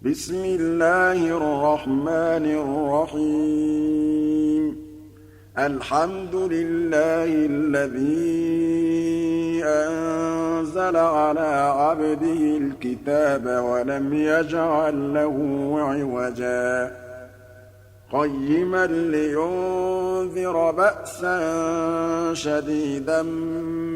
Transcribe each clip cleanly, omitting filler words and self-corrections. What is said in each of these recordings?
بسم الله الرحمن الرحيم الحمد لله الذي أنزل على عبده الكتاب ولم يجعل له عوجا قيما لينذر بأسا شديدا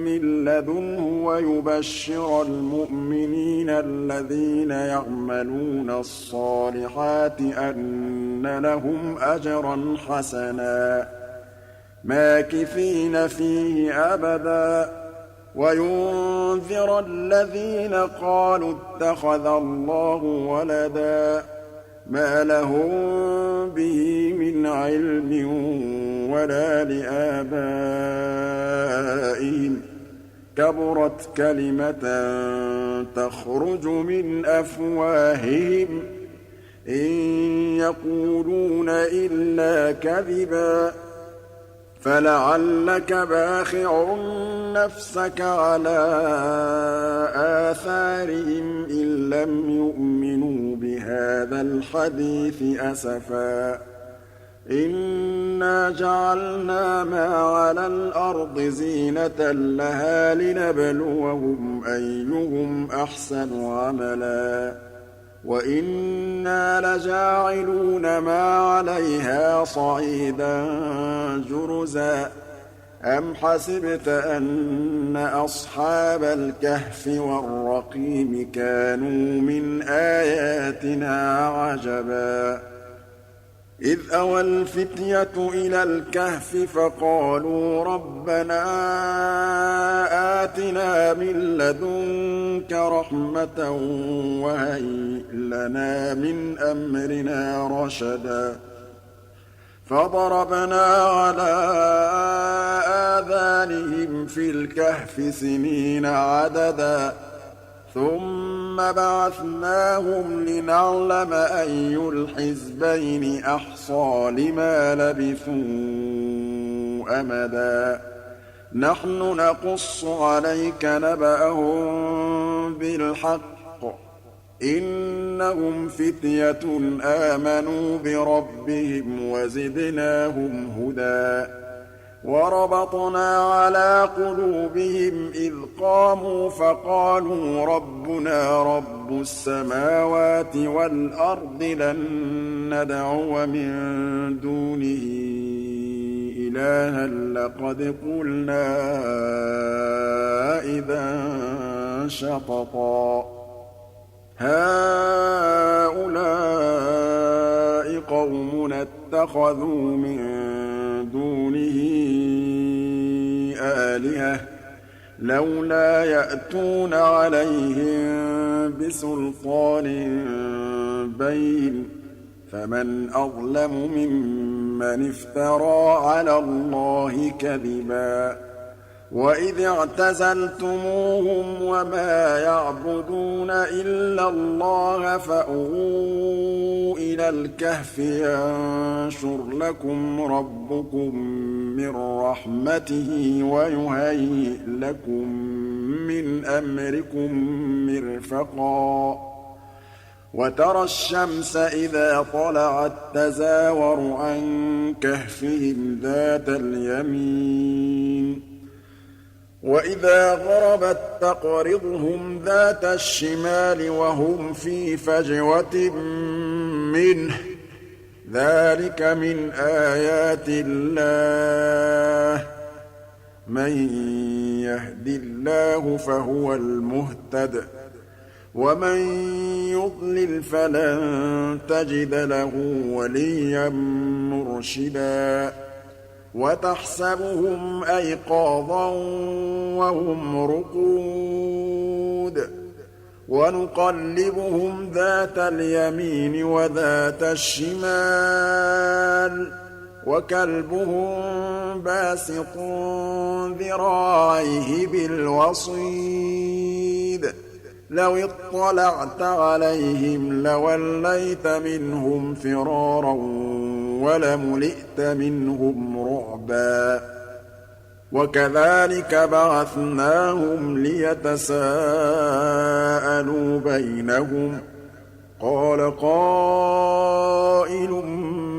من لدنه ويبشر المؤمنين الذين يعملون الصالحات أن لهم أجرا حسنا ماكثين فيه أبدا وينذر الذين قالوا اتخذ الله ولدا ما لهم به من علم ولا لآبائهم كبرت كلمة تخرج من أفواههم إن يقولون إلا كذبا فلعلك باخع نفسك على آثارهم إن لم يؤمنوا بهذا الحديث أسفا إنا جعلنا ما على الأرض زينة لها لنبلوهم أيهم أحسن عملا وإنا لجاعلون ما عليها صعيدا جرزا أم حسبت أن أصحاب الكهف والرقيم كانوا من آياتنا عجبا إذ أوى الفتية إلى الكهف فقالوا ربنا آتنا من لدنك رحمة وهيئ لنا من أمرنا رشدا فضربنا على آذانهم في الكهف سنين عددا ثم بعثناهم لنعلم أي الحزبين أحصى لما لبثوا أمدا نحن نقص عليك نبأهم بالحق إنهم فتية آمنوا بربهم وزدناهم هدى وربطنا على قلوبهم إذ قاموا فقالوا ربنا رب السماوات والأرض لن ندعو من دونه إلها لقد قلنا إذا شططا هؤلاء قومنا اتخذوا من دونه آلهة لولا يأتون عليهم بسلطان بين فمن أظلم ممن افترى على الله كذبا وإذ اعتزلتموهم وما يعبدون إلا الله فأووا إلى الكهف ينشر لكم ربكم من رحمته ويهيئ لكم من أمركم مرفقا وترى الشمس إذا طلعت تزاور عن كهفهم ذات اليمين وإذا غربت تقرضهم ذات الشمال وهم في فجوة منه ذلك من آيات الله من يهد الله فهو المهتد ومن يضلل فلن تجد له وليا مرشدا وتحسبهم أيقاظا وهم رقود ونقلبهم ذات اليمين وذات الشمال وكلبهم باسط ذراعيه بالوصيد لو اطلعت عليهم لوليت منهم فرارا ولملئت منهم رعبا وكذلك بعثناهم ليتساءلوا بينهم قال قائل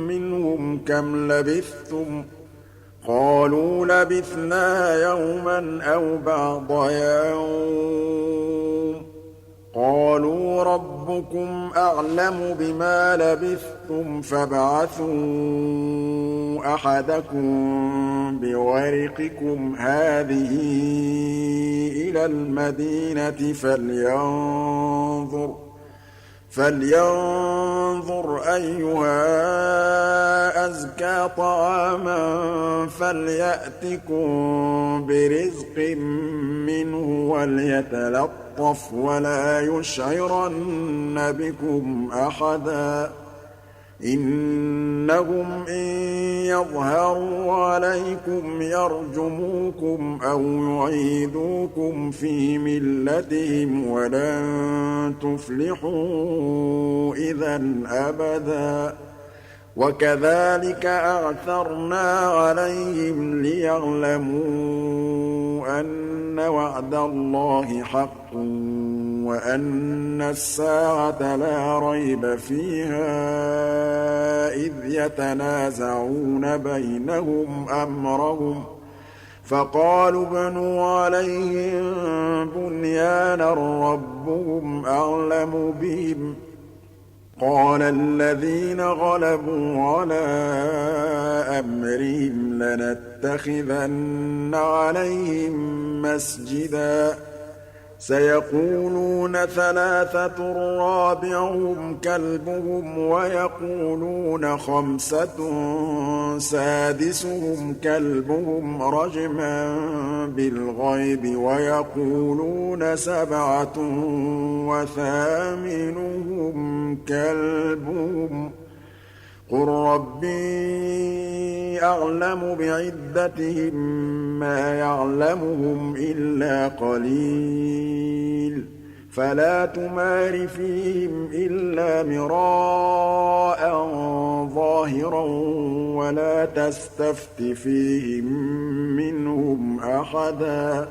منهم كم لبثتم قالوا لبثنا يوما أو بعض يوم قالوا ربكم أعلم بما لبثتم فابعثوا أحدكم بورقكم هذه إلى المدينة فلينظر أيها أزكى طعاما فليأتكم برزق منه وليتلطف ولا يشعرن بكم أحدا إنهم إن يظهروا عليكم يرجموكم أو يعيدوكم في ملتهم ولن تفلحوا إذا أبدا وكذلك أعثرنا عليهم ليعلموا أن وعد الله حق وأن الساعة لا ريب فيها إذ يتنازعون بينهم أمرهم فقالوا ابنوا عليهم بنيانا ربهم أعلم بهم قال الذين غلبوا على أمرهم لنتخذن عليهم مسجدا سيقولون ثلاثة رابعهم كلبهم ويقولون خمسة سادسهم كلبهم رجما بالغيب ويقولون سبعة وثامنهم كلبهم قل ربي أعلم بعدتهم ما يعلمهم إلا قليل فلا تمار فيهم إلا مراء ظاهرا ولا تستفت فيهم منهم أحدا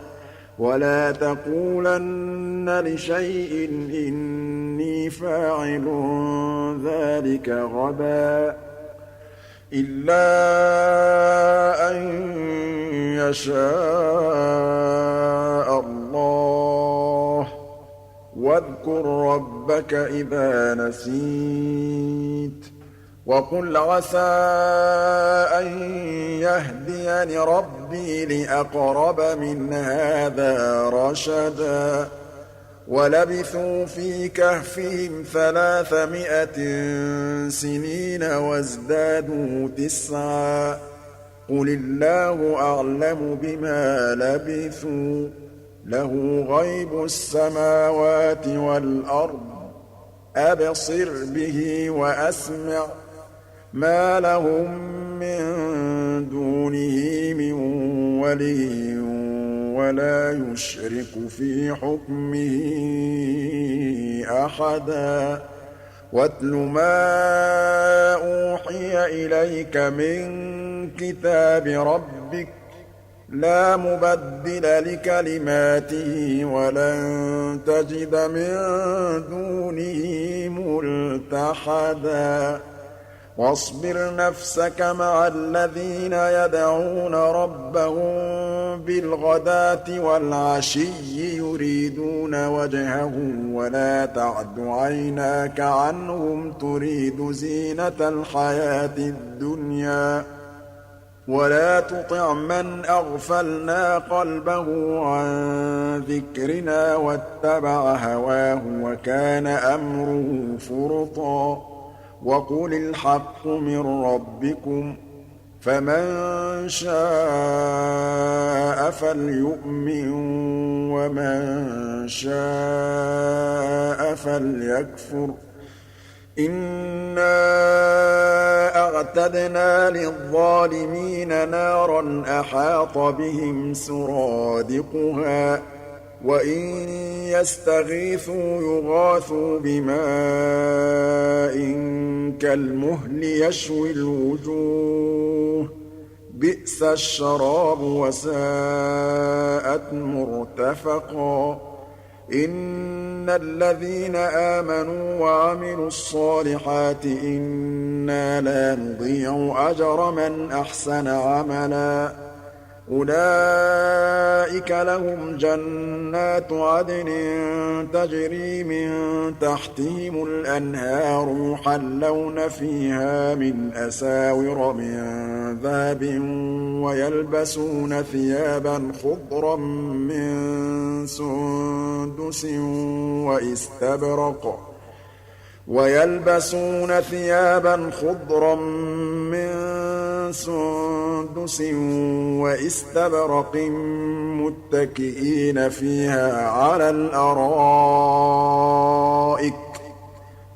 ولا تقولن لشيء إني فاعل ذلك غدا إلا أن يشاء الله واذكر ربك إذا نسيت وقل عسى أن يهديني ربي لأقرب من هذا رشدا ولبثوا في كهفهم 300 سنين وازدادوا 9 قل الله أعلم بما لبثوا له غيب السماوات والأرض أبصر به وأسمع ما لهم من دونه من ولي ولا يشرك في حكمه أحدا واتل ما أوحي إليك من كتاب ربك لا مبدل لكلماته ولن تجد من دونه ملتحدا واصبر نفسك مع الذين يدعون ربهم بالغداة والعشي يريدون وجهه ولا تعد عيناك عنهم تريد زينة الحياة الدنيا ولا تطع من أغفلنا قلبه عن ذكرنا واتبع هواه وكان أمره فرطا وقل الحق من ربكم فمن شاء فليؤمن ومن شاء فليكفر إنا أعتدنا للظالمين نارا أحاط بهم سرادقها وإن يستغيثوا يغاثوا بماء كالمهل يشوي الوجوه بئس الشراب وساءت مرتفقا إن إِنَّ الَّذِينَ آمَنُوا وَعَمِلُوا الصَّالِحَاتِ إِنَّا لَا نُضِيعُ أَجْرَ مَنْ أَحْسَنَ عَمَلًا أُولَٰئِكَ لَهُمْ جَنَّاتُ عَدْنٍ تَجْرِي مِن تَحْتِهِمُ الْأَنْهَارُ يُحَلَّوْنَ فِيهَا مِنْ أَسَاوِرَ مِن ذَهَبٍ وَيَلْبَسُونَ ثِيَابًا خُضْرًا مِّن سُندُسٍ وَإِسْتَبْرَقٍ مُّتَّكِئِينَ فِيهَا عَلَى الْأَرَائِكِ ۚ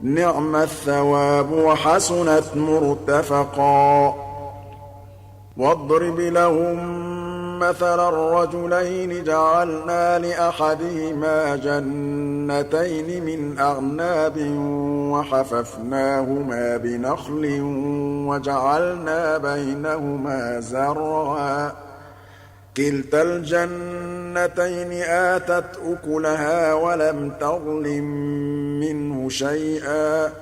نِعْمَ الثَّوَابُ وَحَسُنَتْ مُرْتَفَقًا وَاضْرِبْ لَهُم مَّثَلًا الرَّجُلَيْنِ جَعَلْنَا لِأَحَدِهِمَا جَنَّتَيْنِ مِنْ أَعْنَابٍ وَحَفَفْنَاهُمَا بِنَخْلٍ وَجَعَلْنَا بَيْنَهُمَا زَرْعًا كِلْتَا الْجَنَّتَيْنِ آتَتْ أُكُلَهَا وَلَمْ تَظْلِم مِّنْهُ شَيْئًا ۚ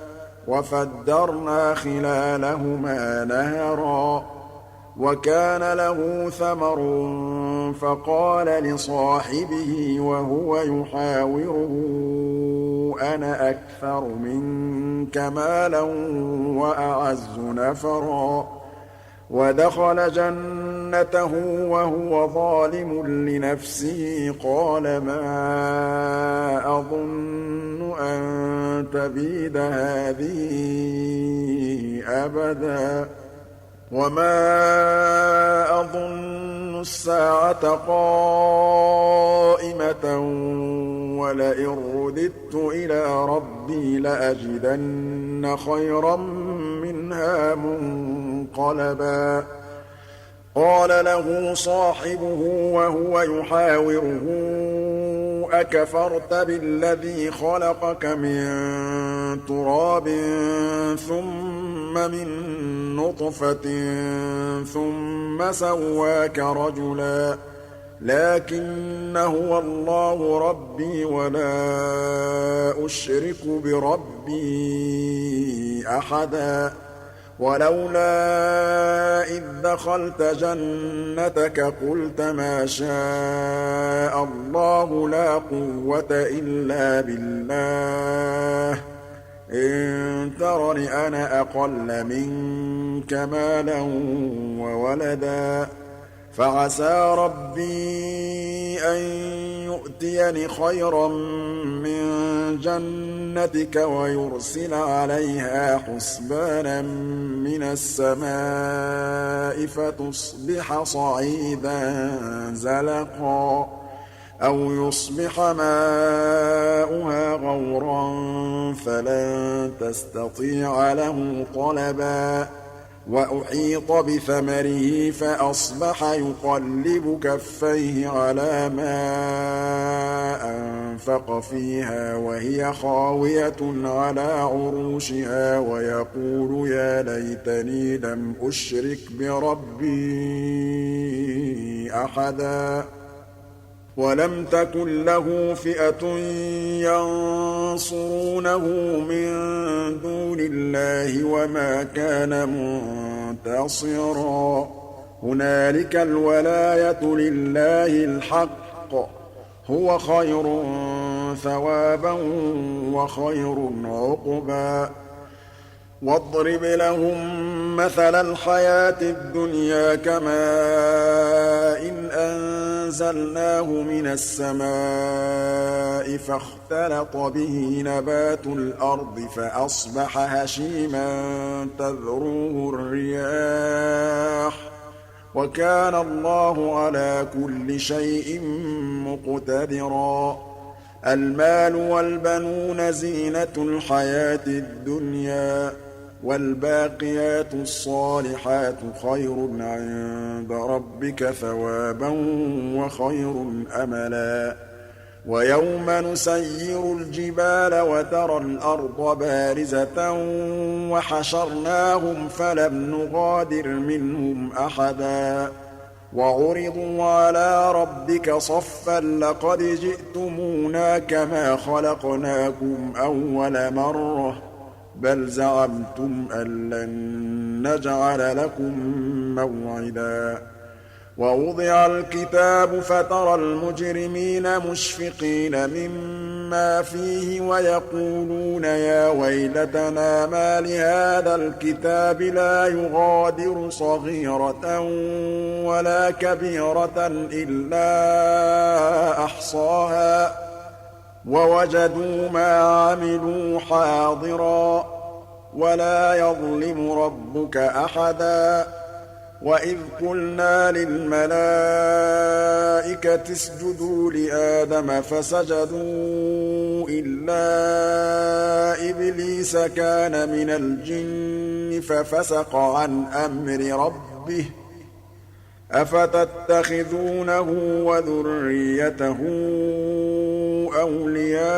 وَفَجَّرْنَا خِلَالَهُمَا نَهَرًا وَكَانَ لَهُ ثَمَرٌ فَقَالَ لِصَاحِبِهِ وَهُوَ يُحَاوِرُهُ أَنَا أَكْثَرُ مِنكَ مَالًا وَأَعَزُّ نَفَرًا وَدَخَلَ جَنَّتَهُ وَهُوَ ظَالِمٌ لِّنَفْسِهِ قَالَ مَا أَظُنُّ أَن تَبِيدَ هَٰذِهِ أَبَدًا وَمَا أَظُنُّ السَّاعَةَ قَائِمَةً وَلَئِن رُّدِدتُّ إِلَىٰ رَبِّي لَأَجِدَنَّ خَيْرًا مِّنْهَا مُنقَلَبًا قَالَ لَهُ صَاحِبُهُ وَهُوَ يُحَاوِرُهُ أَكَفَرْتَ بِالَّذِي خَلَقَكَ مِن تُرَابٍ ثُمَّ مِن نُّطْفَةٍ ثُمَّ سَوَّاكَ رَجُلًا لَّٰكِنَّ هُوَ اللَّهُ رَبِّي وَلَا أُشْرِكُ بِرَبِّي أَحَدًا وَلَوْلَا إِذ دَخَلْتَ جَنَّتَكَ قُلْتَ مَا شَاءَ اللَّهُ لَا قُوَّةَ إِلَّا بِاللَّهِ إِن تَرَنِ أَنَا أَقَلَّ مِنكَ مَالًا وَوَلَدًا فَعَسَىٰ رَبِّي أَن يُؤْتِيَنِ خَيْرًا مِّن جَنَّتِكَ وَيُرْسِلَ عَلَيْهَا حُسْبَانًا مِّنَ السَّمَاءِ فَتُصْبِحَ صَعِيدًا زَلَقًا أَوْ يُصْبِحَ مَاؤُهَا غَوْرًا فَلَن تَسْتَطِيعَ لَهُ طَلَبًا وَأُحِيطَ بِثَمَرِهِ فَأَصْبَحَ يُقَلِّبُ كَفَّيْهِ عَلَىٰ مَا أَنفَقَ فِيهَا وَهِيَ خَاوِيَةٌ عَلَىٰ عُرُوشِهَا وَيَقُولُ يَا لَيْتَنِي لَمْ أُشْرِكْ بِرَبِّي أَحَدًا وَلَمْ تَكُن لَّهُ فِئَةٌ يَنصُرُونَهُ مِن دُونِ اللَّهِ وَمَا كَانَ مُنتَصِرًا هُنَالِكَ الْوَلَايَةُ لِلَّهِ الْحَقِّ ۚ هُوَ خَيْرٌ ثَوَابًا وَخَيْرٌ عُقْبًا وَاضْرِبْ لَهُم مَّثَلَ الْحَيَاةِ الدُّنْيَا كَمَاءٍ أَنزَلْنَاهُ مِنَ السَّمَاءِ فَاخْتَلَطَ بِهِ نَبَاتُ الْأَرْضِ فَأَصْبَحَ هَشِيمًا تَذْرُوهُ الرِّيَاحُ ۗ وَكَانَ اللَّهُ عَلَىٰ كُلِّ شَيْءٍ مُّقْتَدِرًا الْمَالُ وَالْبَنُونَ زِينَةُ الْحَيَاةِ الدُّنْيَا ۖ وَالْبَاقِيَاتُ الصَّالِحَاتُ خَيْرٌ عِندَ رَبِّكَ ثَوَابًا وَخَيْرٌ أَمَلًا وَيَوْمَ نُسَيِّرُ الْجِبَالَ وَتَرَى الْأَرْضَ بَارِزَةً وَحَشَرْنَاهُمْ فَلَمْ نُغَادِرْ مِنْهُمْ أَحَدًا وعرضوا على ربك صفا لقد جئتمونا كما خلقناكم أول مرة بل زعمتم أن لن نجعل لكم موعدا ووضع الكتاب فترى المجرمين مشفقين مما فيه ويقولون يا ويلتنا ما لهذا الكتاب لا يغادر صغيرة ولا كبيرة إلا أحصاها ووجدوا ما عملوا حاضرا ولا يظلم ربك أحدا وإذ قلنا للملائكة اسجدوا لآدم فسجدوا إلا إبليس كان من الجن ففسق عن أمر ربه أفتتخذونه وذريته أولياء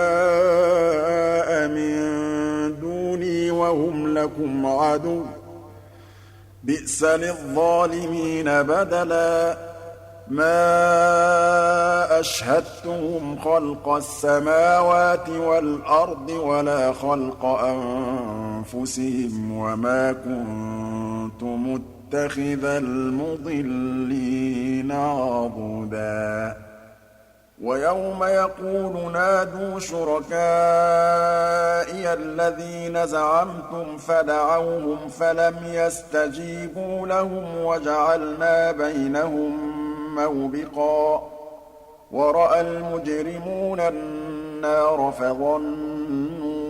من دوني وهم لكم عدو بئس للظالمين بدلا ما أشهدتهم خلق السماوات والأرض ولا خلق أنفسهم وما كنت متخذ المضلين عضدا ويوم يقول نادوا شركائي الذين زعمتم فدعوهم فلم يستجيبوا لهم وجعلنا بينهم موبقا ورأى المجرمون النار فظنوا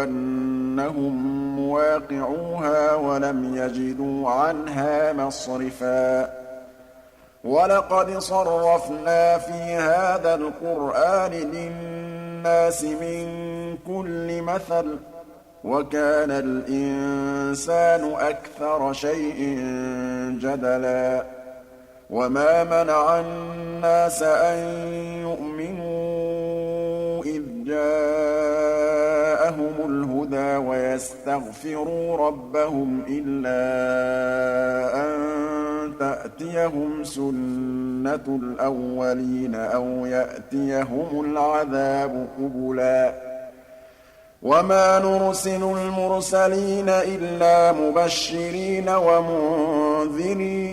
أنهم مواقعوها ولم يجدوا عنها مصرفا ولقد صرفنا في هذا القرآن للناس من كل مثل وكان الإنسان أكثر شيء جدلا وما منع الناس أن يؤمنوا إذ جاءهم الهدى ويستغفروا ربهم إلا أن تأتيهم سنة الأولين أو يأتيهم العذاب قبلا وما نرسل المرسلين إلا مبشرين ومنذرين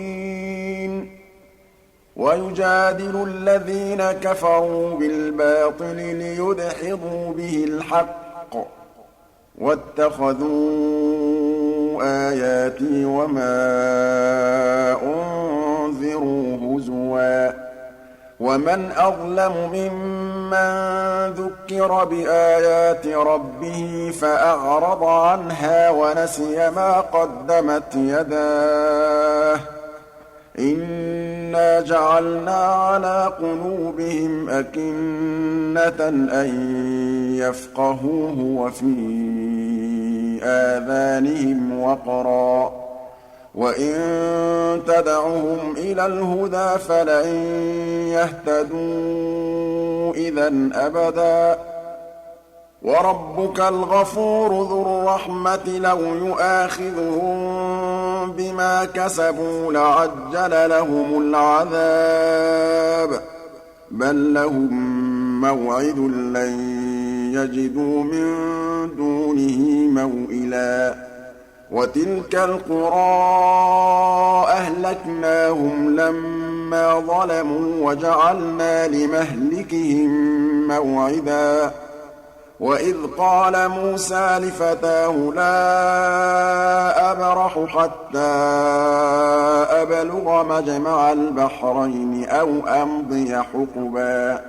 ويجادل الذين كفروا بالباطل ليدحضوا به الحق واتخذوا آياتي وما أنذروا هزوا ومن أظلم ممن ذكر بآيات ربه فأعرض عنها ونسي ما قدمت يداه إنا جعلنا على قلوبهم أكنة أن يفقهوه وفي آذانهم وقرا وإن تدعهم إلى الهدى فلن يهتدوا إذًا أبدا وربك الغفور ذو الرحمة لو يؤاخذهم بما كسبوا لعجل لهم العذاب بل لهم موعد لن يجدوا من دونه موئلا وتلك القرى أهلكناهم لما ظلموا وجعلنا لمهلكهم موعدا وإذ قال موسى لفتاه لا أبرح حتى أبلغ مجمع البحرين أو أمضي حقبا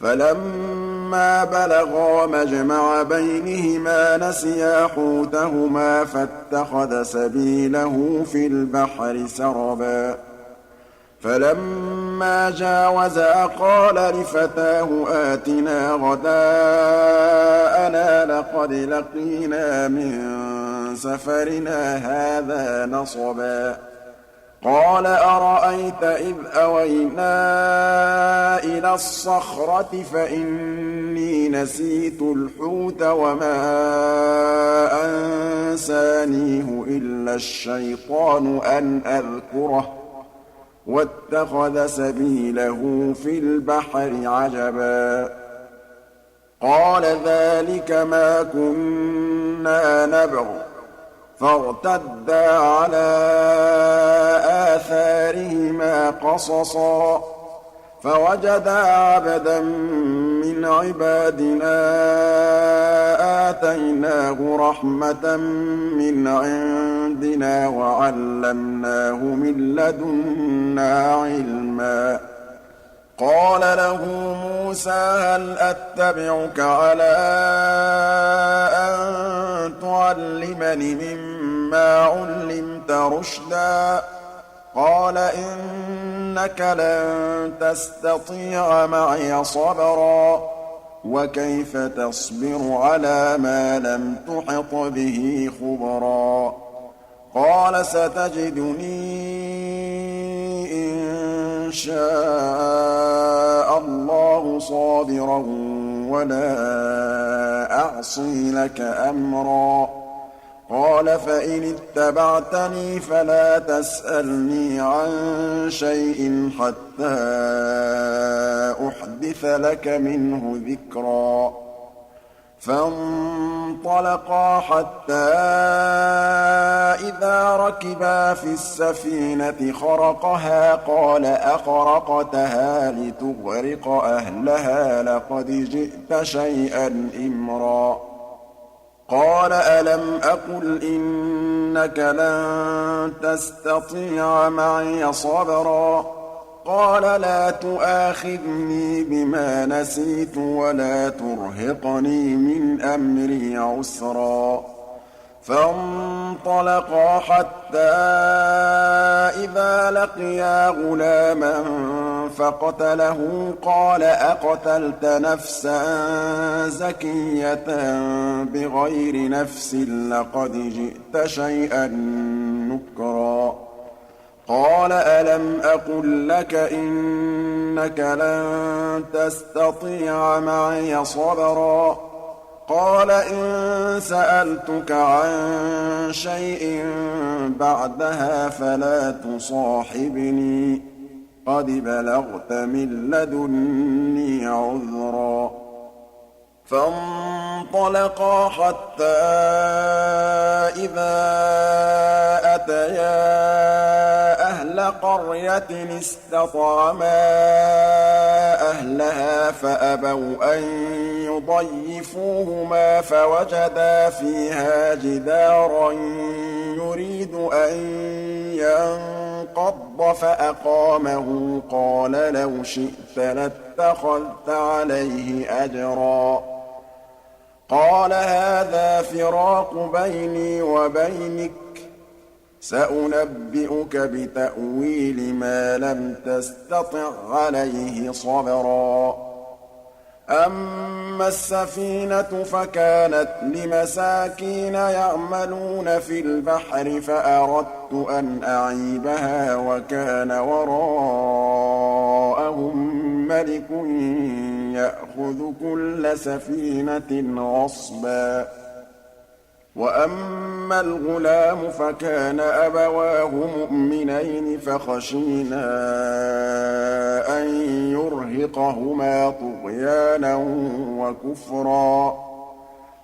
فلما بلغا مجمع بينهما نسيا حوتهما فاتخذ سبيله في البحر سربا فلما جاوزا قال لفتاه آتنا غداءنا لقد لقينا من سفرنا هذا نصبا قال أرأيت إذ أوينا إلى الصخرة فإني نسيت الحوت وما أنسانيه إلا الشيطان أن أذكره واتخذ سبيله في البحر عجبا قال ذلك ما كنا نبغ فارتدا على آثارهما قصصا فوجدا عبدا من عبادنا آتيناه رحمة من عندنا وعلمناه من لدنا علما قال له موسى هل أتبعك على أن تعلمني مما علمت رشدا قال إنك لن تستطيع معي صبرا وكيف تصبر على ما لم تحط به خبرا قال ستجدني إن شاء الله صابرا ولا أعصي لك أمرا قال فإن اتبعتني فلا تسألني عن شيء حتى أحدث لك منه ذكرا فانطلقا حتى إذا ركبا في السفينة خرقها قال أخرقتها لتغرق أهلها لقد جئت شيئا إمرا قال ألم أقل إنك لن تستطيع معي صبرا قال لا تؤاخذني بما نسيت ولا ترهقني من أمري عسرا فانطلقا حتى إذا لقيا غلاما فقتله قال أقتلت نفسا زكية بغير نفس لقد جئت شيئا نكرا قال ألم أقل لك إنك لن تستطيع معي صبرا قال إن سألتك عن شيء بعدها فلا تصاحبني قد بلغت من لدني عذرا فانطلقا حتى إذا أتيا أهل قرية استطعما أهلها فأبوا أن يضيفوهما فوجدا فيها جدارا يريد أن ينقض فأقامه قال لو شئت لاتخذت عليه أجرا قال هذا فراق بيني وبينك سأنبئك بتأويل ما لم تستطع عليه صبرا أما السفينة فكانت لمساكين يعملون في البحر فأردت أن أعيبها وكان وراءهم ملك يأخذ كل سفينة غصبا وأما الغلام فكان أبواه مؤمنين فخشينا أن يرهقهما طغيانا وكفرا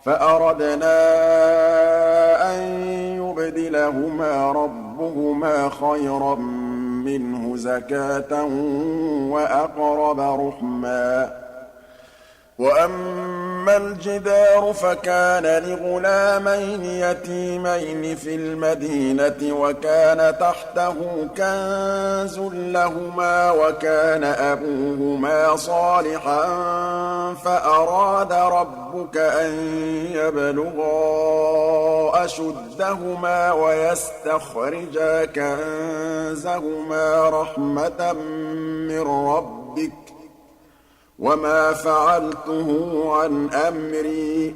فأردنا أن يبدلهما ربهما خيرا منه زكاة وأقرب رحما وأما الجدار فكان لغلامين يتيمين في المدينة وكان تحته كنز لهما وكان أبوهما صالحا فأراد ربك أن يبلغا أشدهما ويستخرجا كنزهما رحمة من ربك وما فعلته عن أمري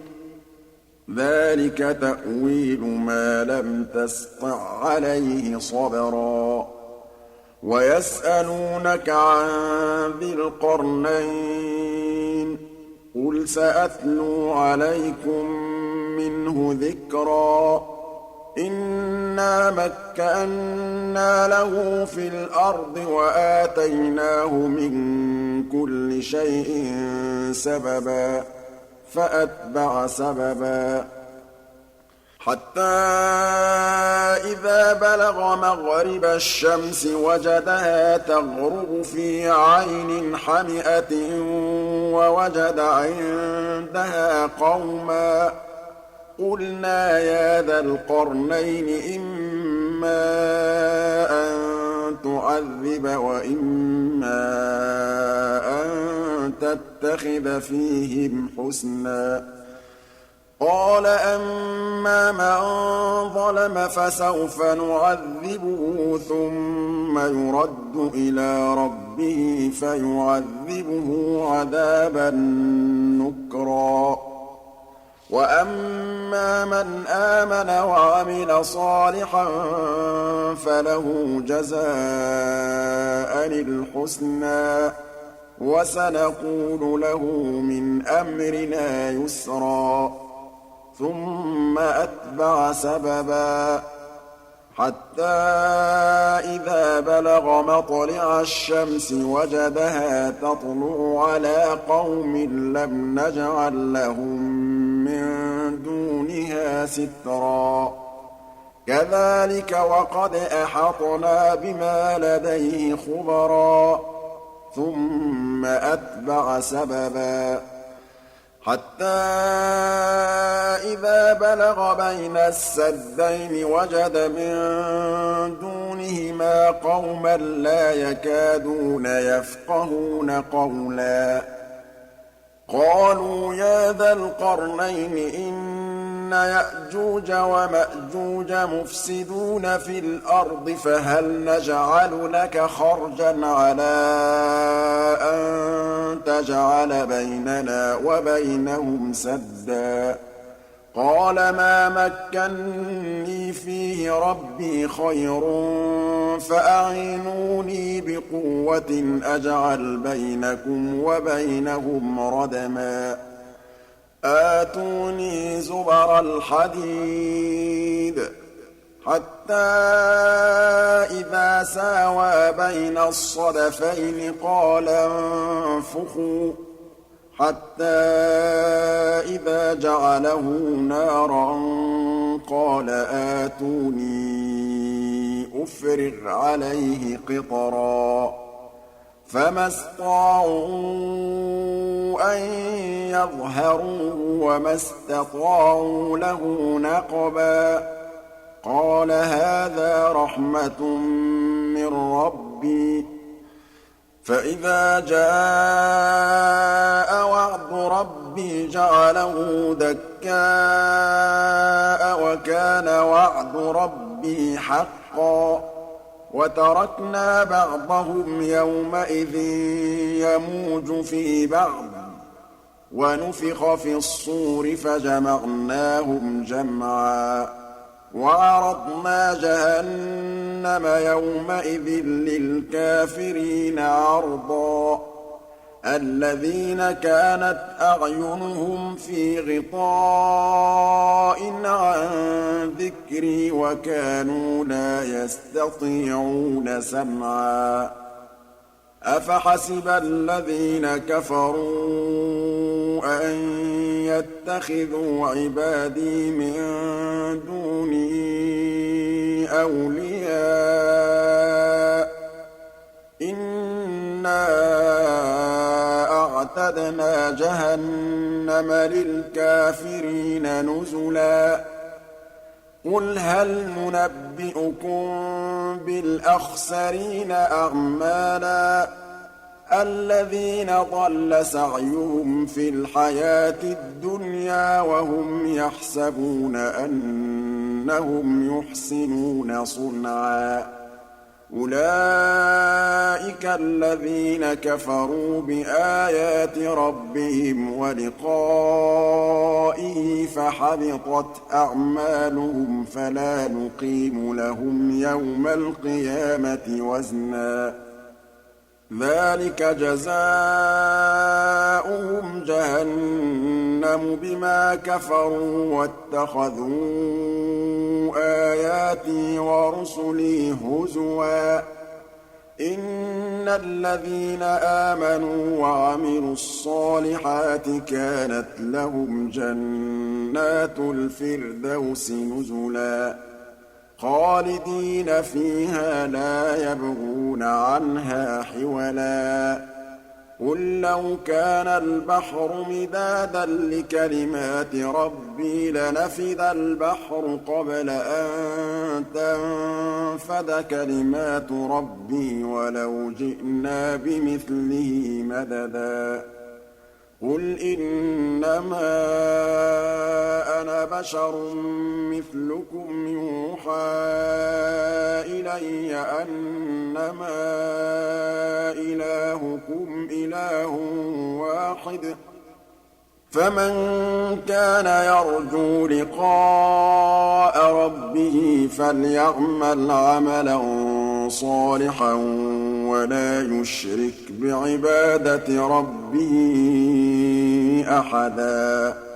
ذلك تأويل ما لم تسطع عليه صبرا ويسألونك عن ذي القرنين قل سأتلو عليكم منه ذكرا إِنَّا مَكَّنَّا لَهُ فِي الْأَرْضِ وَآتَيْنَاهُ مِن كُلِّ شَيْءٍ سَبَبًا فَأَتْبَعَ سَبَبًا حَتَّىٰ إِذَا بَلَغَ مَغْرِبَ الشَّمْسِ وَجَدَهَا تَغْرُبُ فِي عَيْنٍ حَمِئَةٍ وَوَجَدَ عِندَهَا قَوْمًا قُلْنَا يَا ذَا الْقَرْنَيْنِ إِمَّا أَن تُعَذِّبَ وَإِمَّا أَن تَتَّخِذَ فِيهِمْ حُسْنًا قَالَ أَمَّا مَن ظَلَمَ فَسَوْفَ نُعَذِّبُهُ ثُمَّ يُرَدُّ إِلَىٰ رَبِّهِ فَيُعَذِّبُهُ عَذَابًا نُّكْرًا وَأَمَّا مَنْ آمَنَ وَعَمِلَ صَالِحًا فَلَهُ جَزَاءً الْحُسْنَىٰ وَسَنَقُولُ لَهُ مِنْ أَمْرِنَا يُسْرًا ثُمَّ أَتْبَعَ سَبَبًا حَتَّىٰ إِذَا بَلَغَ مَطْلِعَ الشَّمْسِ وَجَدَهَا تَطْلُعُ عَلَىٰ قَوْمٍ لَّمْ نَجْعَل لَّهُم مِّن دُونِهَا سِتْرًا كَذَٰلِكَ وَقَدْ أَحَطْنَا بِمَا لَدَيْهِ خُبْرًا ثُمَّ أَتْبَعَ سَبَبًا حَتَّىٰ إِذَا بَلَغَ بَيْنَ السَّدَّيْنِ وَجَدَ مِن دُونِهِمَا قَوْمًا لَّا يَكَادُونَ يَفْقَهُونَ قَوْلًا قَالُوا يَا ذَا الْقَرْنَيْنِ إِنَّ يَأْجُوجَ وَمَأْجُوجَ مُفْسِدُونَ فِي الْأَرْضِ فَهَلْ نَجْعَلُ لَكَ خَرْجًا عَلَىٰ أَن تَجْعَلَ بَيْنَنَا وَبَيْنَهُمْ سَدًّا قَالَ مَا مَكَّنِّي فِيهِ رَبِّي خَيْرٌ فَأَعِينُونِي بِقُوَّةٍ أَجْعَلْ بَيْنَكُمْ وَبَيْنَهُمْ رَدْمًا آتُونِي زُبَرَ الْحَدِيدِ حَتَّىٰ إِذَا سَاوَىٰ بَيْنَ الصَّدَفَيْنِ قَالَ انفُخُوا حَتَّىٰ إِذَا جَعَلَهُ نَارًا قَالَ آتُونِي أُفْرِغْ عَلَيْهِ قِطْرًا فَمَا اسْطَاعُوا أَن يَظْهَرُوهُ وَمَا اسْتَطَاعُوا لَهُ نَقْبًا قَالَ هَٰذَا رَحْمَةٌ مِّن رَّبِّي فَإِذَا جَاءَ وَعْدُ رَبِّي جَعَلَهُ دَكَّاءَ وَكَانَ وَعْدُ رَبِّي حَقًّا وَتَرَكْنَا بَعْضَهُمْ يَوْمَئِذٍ يَمُوجُ فِي بَعْضٍ وَنُفِخَ فِي الصُّورِ فَجَمَعْنَاهُمْ جَمْعًا وَعَرَضْنَا جَهَنَّمَ يَوْمَئِذٍ لِّلْكَافِرِينَ عَرْضًا الَّذِينَ كَانَتْ أَعْيُنُهُمْ فِي غِطَاءٍ عَن ذِكْرِي وَكَانُوا لَا يَسْتَطِيعُونَ سَمْعًا أَفَحَسِبَ الَّذِينَ كَفَرُوا أَن يَتَّخِذُوا عِبَادِي مِن دُونِي أَوْلِيَاءَ إِنَّا أَعْتَدْنَا جَهَنَّمَ لِلْكَافِرِينَ نُزُلًا قُلْ هَلْ نُنَبِّئُكُم بِالْأَخْسَرِينَ أَعْمَالًا الَّذِينَ ضَلَّ سَعْيُهُمْ فِي الْحَيَاةِ الدُّنْيَا وَهُمْ يَحْسَبُونَ أَنَّهُمْ يُحْسِنُونَ صُنْعًا أُولَٰئِكَ الَّذِينَ كَفَرُوا بِآيَاتِ رَبِّهِمْ وَلِقَائِهِ فَحَبِطَتْ أَعْمَالُهُمْ فَلَا نُقِيمُ لَهُمْ يَوْمَ الْقِيَامَةِ وَزْنًا ذَٰلِكَ جَزَاؤُهُمْ جَهَنَّمُ بِمَا كَفَرُوا وَاتَّخَذُوا آيَاتِي وَرُسُلِي هُزُوًا ۚ إِنَّ الَّذِينَ آمَنُوا وَعَمِلُوا الصَّالِحَاتِ كَانَتْ لَهُمْ جَنَّاتُ الْفِرْدَوْسِ نُزُلًا خَالِدِينَ فِيهَا لَا يَبْغُونَ عَنْهَا حِوَلًا قُل لَّوْ كَانَ الْبَحْرُ مِدَادًا لِّكَلِمَاتِ رَبِّي لَنَفِدَ الْبَحْرُ قَبْلَ أَن تَنفَدَ كَلِمَاتُ رَبِّي وَلَوْ جِئْنَا بِمِثْلِهِ مَدَدًا قُلْ إِنَّمَا أَنَا بَشَرٌ مِّثْلُكُمْ يُوحَىٰ إِلَيَّ أَنَّمَا إِلَٰهُكُمْ إِلَٰهٌ وَاحِدٌ ۖ فَمَن كَانَ يَرْجُو لِقَاءَ رَبِّهِ فَلْيَعْمَلْ عَمَلًا صَالِحًا وَلَا يُشْرِكْ بِعِبَادَةِ رَبِّهِ أَحَدًا